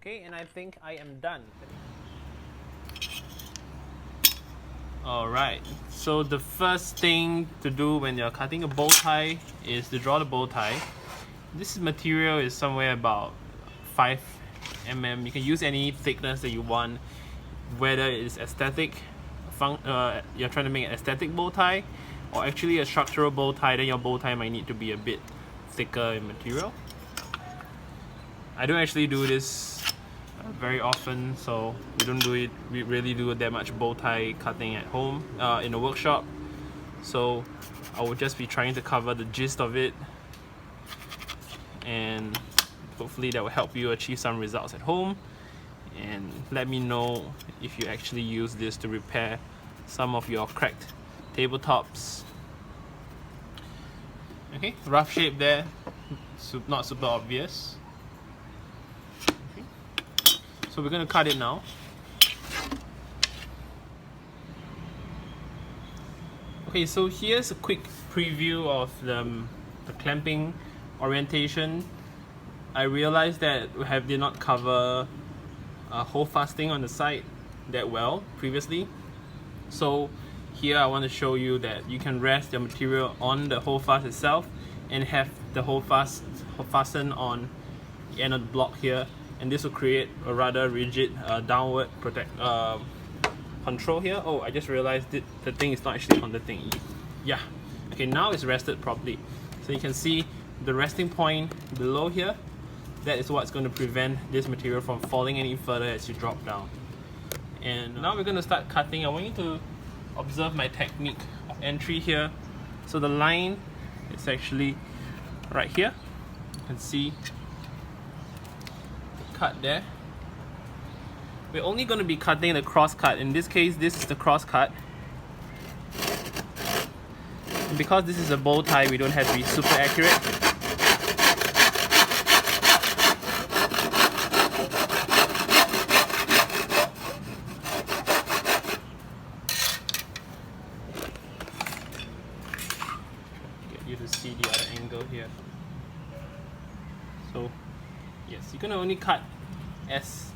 Okay, and I think I am done. Alright, so the first thing to do when you're cutting a bow tie is to draw the bow tie. This material is somewhere about 5 mm. You can use any thickness that you want, whether it's aesthetic, you're trying to make an aesthetic bow tie, or actually a structural bow tie, then your bow tie might need to be a bit thicker in material. I don't actually do this very often, so we really do that much bow tie cutting at home in the workshop. So I will just be trying to cover the gist of it, and hopefully that will help you achieve some results at home. And let me know if you actually use this to repair some of your cracked tabletops. Okay, rough shape there, not super obvious. Okay. So we're going to cut it now. Okay, so here's a quick preview of the clamping orientation. I realized that we did not cover hole fastening on the side that well previously. So here I want to show you that you can rest your material on the hole fast itself and have the hole fasten on the end of the block here, and this will create a rather rigid downward control here. Oh, I just realized the thing is not actually on the thing. Yeah, okay, now it's rested properly. So you can see the resting point below here. That is what's going to prevent this material from falling any further as you drop down. And now we're going to start cutting. I want you to observe my technique of entry here. So the line is actually right here. You can see the cut there. We're only going to be cutting the cross cut. In this case, this is the cross cut. And because this is a bow tie, we don't have to be super accurate. You to see the other angle here. So yes, you're gonna only cut as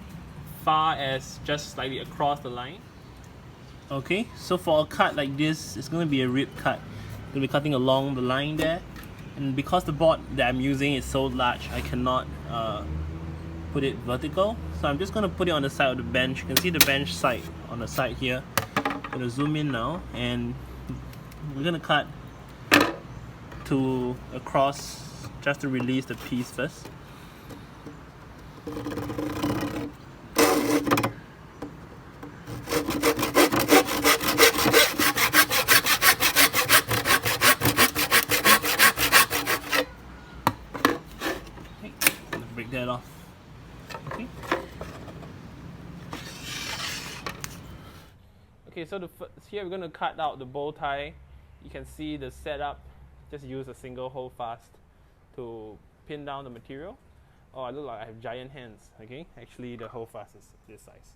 far as just slightly across the line. Okay, so for a cut like this, it's gonna be a rib cut. I'm gonna be cutting along the line there, and because the board that I'm using is so large, I cannot put it vertical. So I'm just gonna put it on the side of the bench. You can see the bench side on the side here. I'm gonna zoom in now, and we're gonna cut to across just to release the piece first. Okay, gonna break that off. Okay. Okay, so here we're gonna cut out the bow tie. You can see the setup. Just use a single hole fast to pin down the material. Oh, I look like I have giant hands. Okay, actually the hole fast is this size.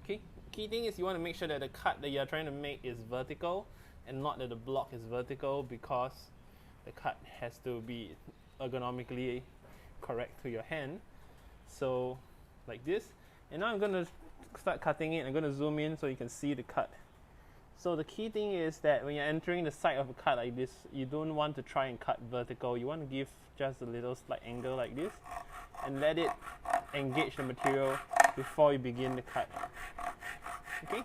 Okay, key thing is you want to make sure that the cut that you're trying to make is vertical and not that the block is vertical, because the cut has to be ergonomically correct to your hand. So like this, and now I'm going to start cutting it. I'm going to zoom in so you can see the cut. So the key thing is that when you're entering the side of a cut like this, you don't want to try and cut vertical. You want to give just a little slight angle like this and let it engage the material before you begin the cut. Okay?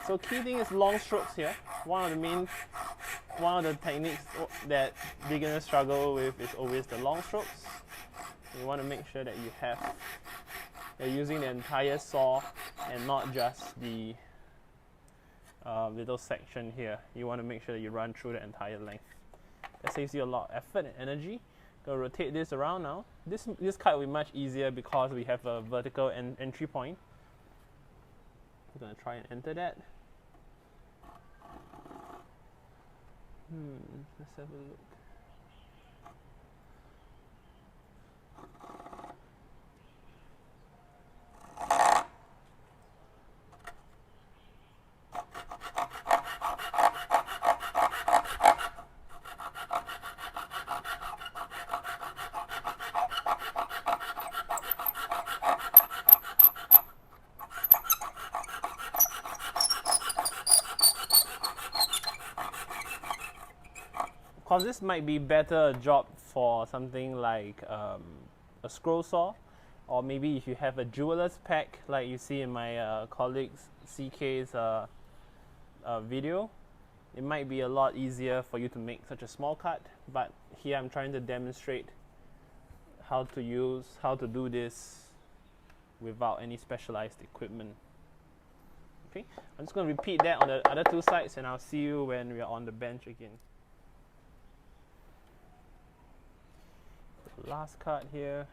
So key thing is long strokes here. One of the techniques that beginners struggle with is always the long strokes. You want to make sure that you're using the entire saw and not just the little section here. You want to make sure that you run through the entire length. That saves you a lot of effort and energy. Go rotate this around now. This cut will be much easier because we have a vertical entry point. I'm going to try and enter that. Let's have a look. Because this might be better a job for something like a scroll saw, or maybe if you have a jeweler's pack like you see in my colleague's CK's video, it might be a lot easier for you to make such a small cut. But here I'm trying to demonstrate how to do this without any specialized equipment. Okay, I'm just going to repeat that on the other two sides, and I'll see you when we are on the bench again. Last cut here.